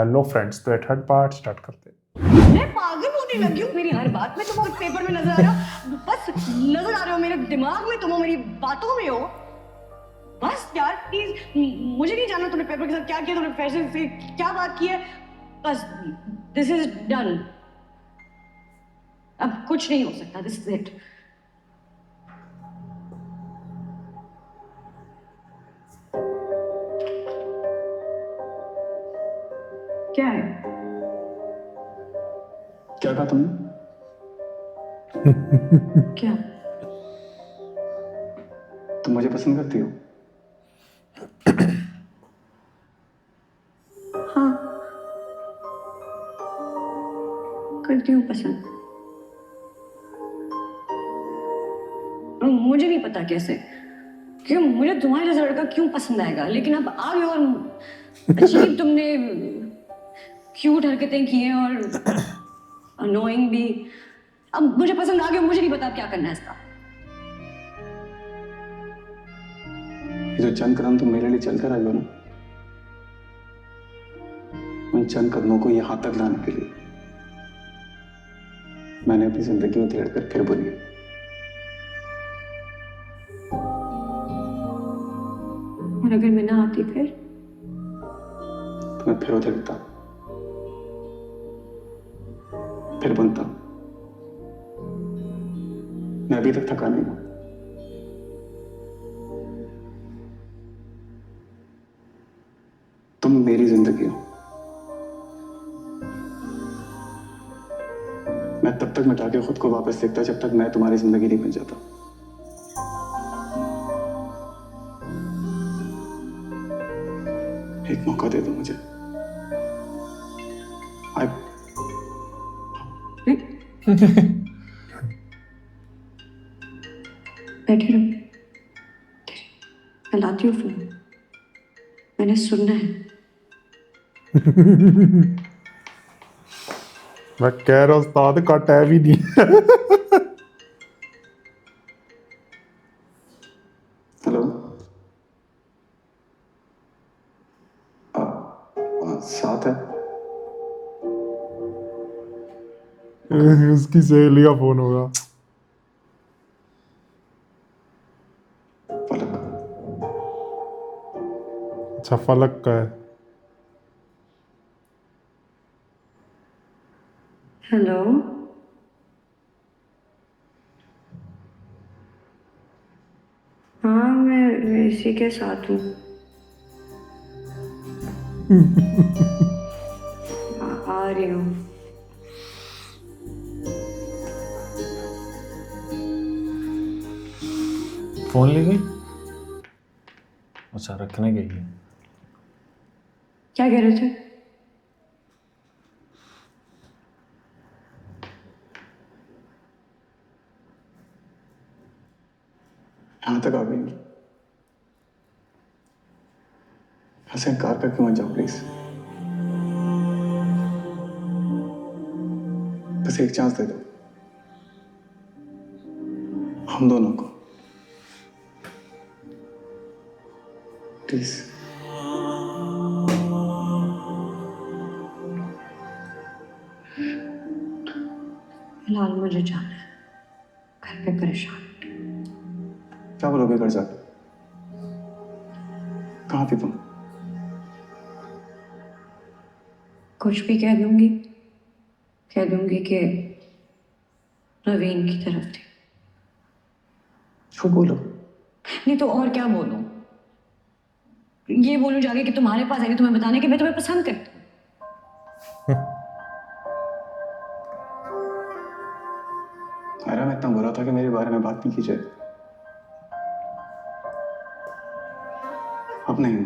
Hello friends, तो third part start करते हैं। मैं पागल होने लगी हूँ। मेरी हर बात में तुम हो, पेपर में नजर आ रहा हो, बस नजर आ रहे हो, मेरे दिमाग में तुम हो, मेरी बातों में हो। बस यार प्लीज, मुझे नहीं जानना तुमने पेपर के साथ क्या किया, तुमने फैशन से क्या बात की है। बस दिस इज डन, अब कुछ नहीं हो सकता। This is it. क्या है? क्या कहा तुमने? क्या? तुम मुझे पसंद करती हो? हाँ, करती हूँ पसंद। मुझे नहीं पता कैसे, क्यों मुझे तुम्हारे जैसा लड़का क्यों पसंद आएगा, लेकिन अब आ गए और अजीब तुमने क्यूट हरकतें की हैं और अनोइंग भी। अब मुझे पसंद आ गया, मुझे नहीं पता अब क्या करना है इसका। ये जो चंद कदम तुम मेरे लिए चल कर आई हो ना, उन चंद कदमों को यहां तक लाने के लिए मैंने अपनी जिंदगी उधेड़ कर फिर बोली है। और अगर मैं ना आती फिर? तो मैं फिर उधेड़ता, फिर बुनता। मैं अभी तक थका नहीं हूं। तुम मेरी जिंदगी हो। मैं तब तक मिटा के खुद को वापस देखता जब तक मैं तुम्हारी जिंदगी नहीं बन जाता। एक मौका दे दो मुझे। आई बैठे रहो, मैं लाती हूँ फोन, मैंने सुनना है। मैं कह रहा उस्ताद का टैब ही नहीं। हेलो। साथ है। उसकी सहेली का फोन होगा। पलक। अच्छा, फलक का है। हेलो, हाँ मैं इसी के साथ हूँ। आ रही हूँ। फोन ले गई? अच्छा, रखने गई है। क्या कह रहे थे? यहां तक आ गई, ऐसे इनकार करके मत जाओ प्लीज। बस एक चांस दे दो हम दोनों को, प्लीज। फिलहाल मुझे जाना है, घर पे परेशान। क्या बोलोगे घर जाके? कहाँ थी तुम? कुछ भी कह दूंगी, कह दूंगी कि नवीन की तरफ थी। झूठ बोलो। नहीं तो और क्या बोलूं? ये बोलूं जाके कि तुम्हारे पास आई थी तुम्हें बताने कि मैं तुम्हें पसंद करती हूँ। अरे मैं इतना बुरा था कि मेरे बारे में बात नहीं की जाए। अब नहीं हूं।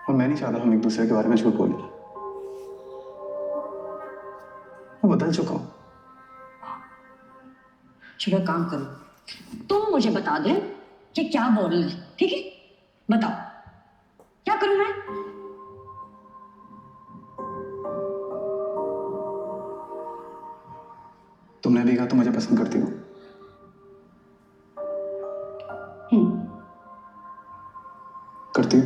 और मैं नहीं चाहता हम एक दूसरे के बारे में झूठ बोले। मैं बदल चुका हूं। चलो काम करो, तुम मुझे बता दो कि क्या बोलना है, ठीक है? बताओ क्या करूं मैं? तुमने भी कहा तुम मुझे पसंद करती हो। हम्म, करती हो?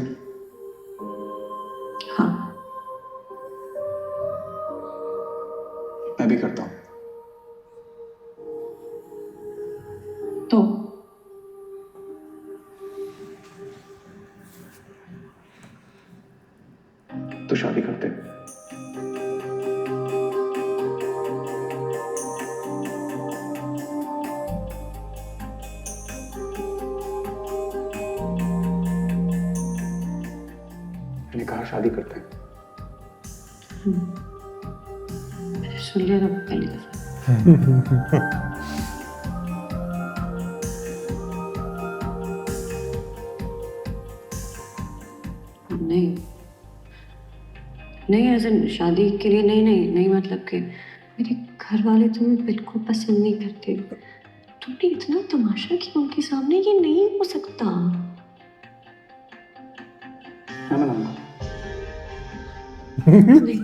तो शादी करते हैं। मैंने कहा शादी करते हैं। मैंने सुन लिया था पहली दफा। नहीं नहीं, ऐसे शादी के लिए नहीं नहीं नहीं, मतलब कि मेरे घर वाले तुम्हें बिल्कुल पसंद नहीं करते। तुमने इतना तमाशा किया उनके सामने, ये नहीं हो सकता। मैं मनाऊंगा। नहीं,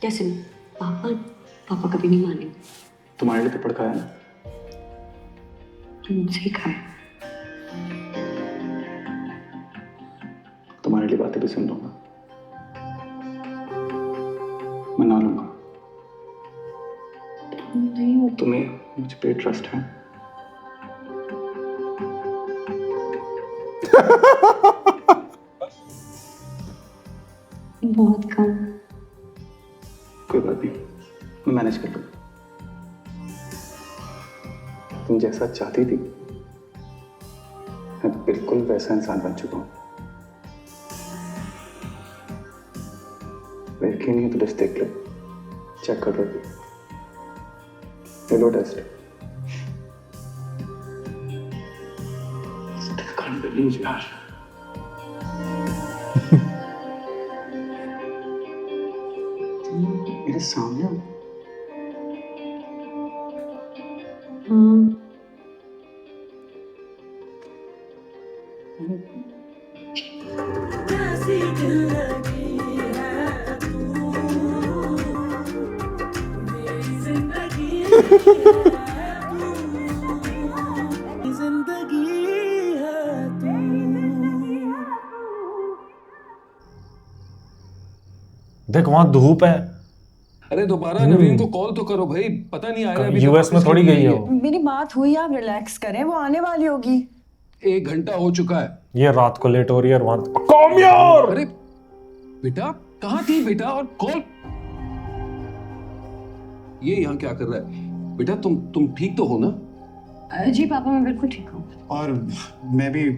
कैसे? पापा कभी नहीं मानेंगे। तुम्हारे लिए थप्पड़ खाया ना। तुमसे खाए। तुम्हारे लिए बातें भी सुन लूंगा, मना लूंगा। नहीं हो तुम्हें मुझ पे ट्रस्ट है? बहुत कम। कोई बात नहीं, मैं मैनेज कर लूंगा। तुम जैसा चाहती थी मैं बिल्कुल वैसा इंसान बन चुका हूं। यकीन नहीं है तो टेस्ट देख लो, चेक कर लो। ले लो टेस्ट। can't believe यार। मेरे सामने हो। हाँ, देख वहां धूप है। अरे दोबारा नवीन को कॉल तो करो भाई, पता नहीं आया अभी तक यूएस में ऑफिस थोड़ी के लिए गई है ये। वो। मेरी बात हुई, आप रिलैक्स करें, वो आने वाली होगी। 1 घंटा हो चुका है। ये रात को लेट हो रही है और वहां कम यार। अरे बेटा कहाँ थी बेटा, और कॉल ये यहाँ क्या कर रहा है बेटा? तुम ठीक तो हो ना? जी पापा, मैं बिल्कुल ठीक हूँ। और मैं भी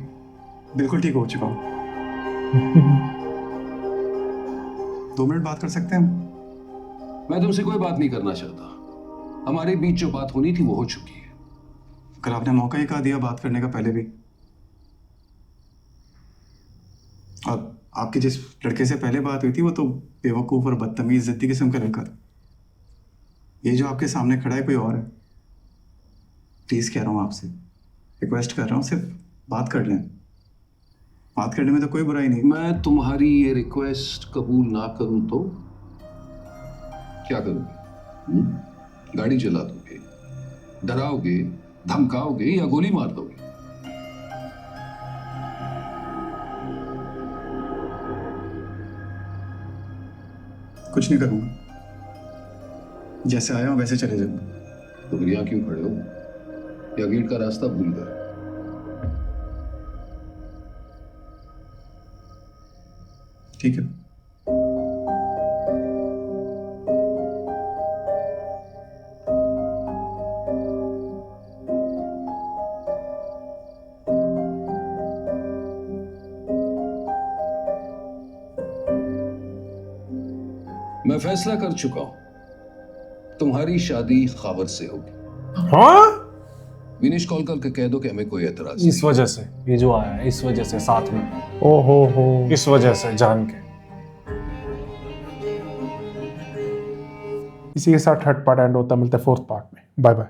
बिल्कुल ठीक हो चुका हूँ। 2 मिनट बात कर सकते हैं? मैं तुमसे कोई बात नहीं करना चाहता। हमारे बीच जो बात होनी थी वो हो चुकी है। कल आपने मौका ही कहा दिया बात करने का, पहले भी। और आपकी जिस लड़के से पहले बात हुई थी वो तो बेवकूफ़ और बदतमीज जिद्दी किस्म का लड़का था। ये जो आपके सामने खड़ा है कोई और है। प्लीज़ कह रहा हूँ आपसे, रिक्वेस्ट कर रहा हूँ, सिर्फ बात कर लें। बात करने में तो कोई बुराई नहीं। मैं तुम्हारी ये रिक्वेस्ट कबूल ना करूं तो क्या करोगे? गाड़ी चला दोगे, डराओगे, धमकाओगे या गोली मार दोगे? कुछ नहीं करूँगा, जैसे आया हूँ वैसे चले जाऊँगा। तो फिर यहाँ क्यों खड़े हो? या गेट का रास्ता भूल गए? ठीक है। मैं फैसला कर चुका हूं, तुम्हारी शादी खावर से होगी। हाँ विनेश कॉल करके कह दो कि हमें कोई एतराज इस वजह से ये जो आया है, इस वजह से साथ में, ओहो हो। इस वजह से जान के। इसी के साथ थर्ड पार्ट एंड होता है। मिलता है फोर्थ पार्ट में। Bye bye.